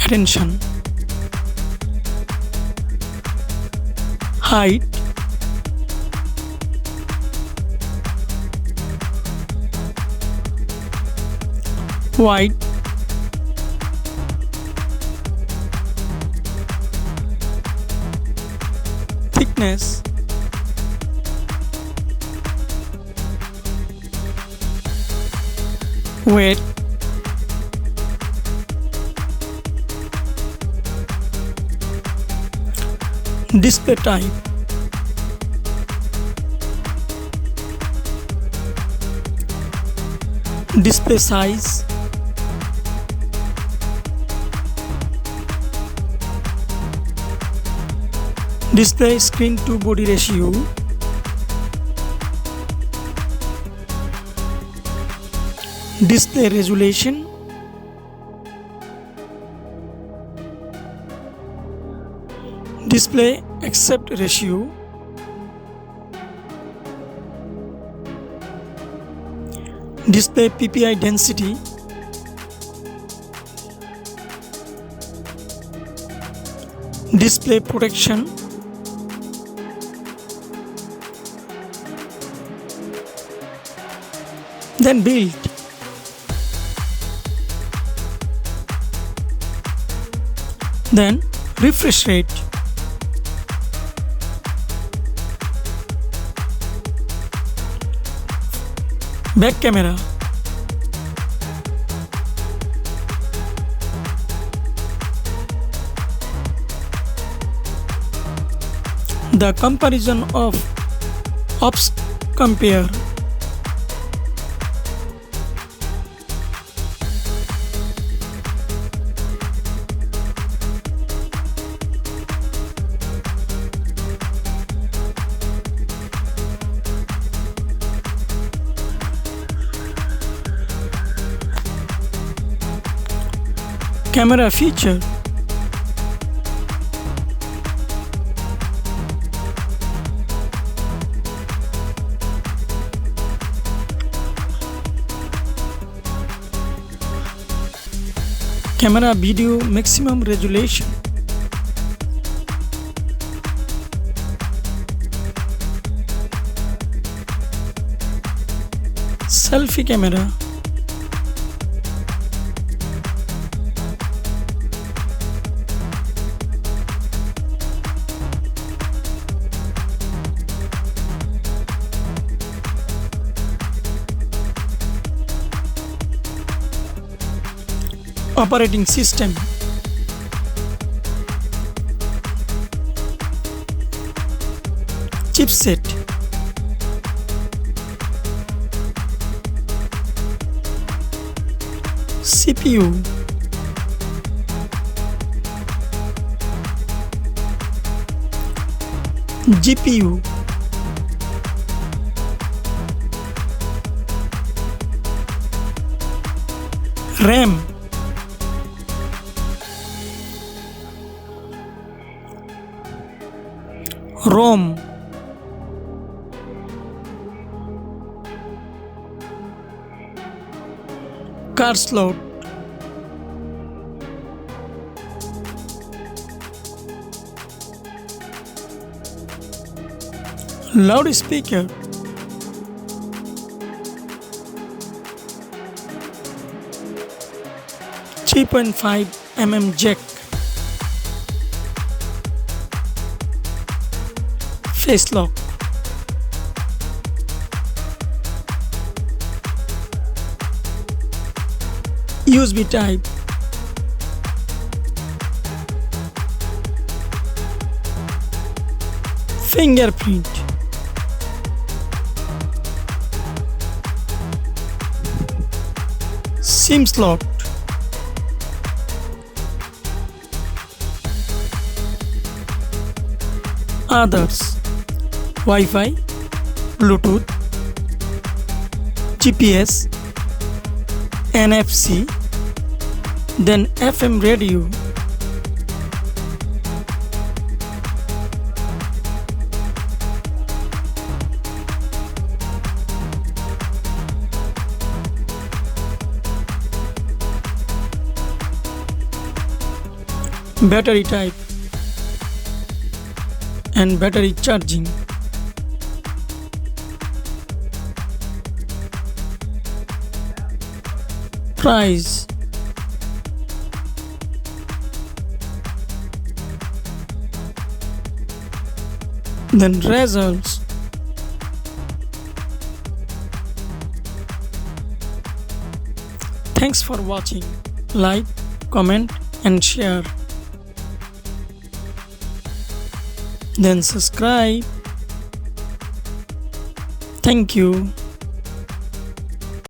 attention, height, weight, thickness, weight, display type, display size, display screen to body ratio, display resolution, display aspect ratio, display PPI density, display protection, then build. Then refresh rate. Back camera. The comparison of OFS Compare. Camera feature. Camera video maximum resolution. Selfie camera. Operating system. Chipset. CPU. GPU. RAM. ROM. Card slot. Loudspeaker. .5 jack. Face lock. USB type. Fingerprint. SIM slot. Others. Wi-Fi, Bluetooth, GPS, NFC, then FM radio. battery type and battery charging. Price. Then results. Thanks for watching. Like, comment and share. Then subscribe. Thank you.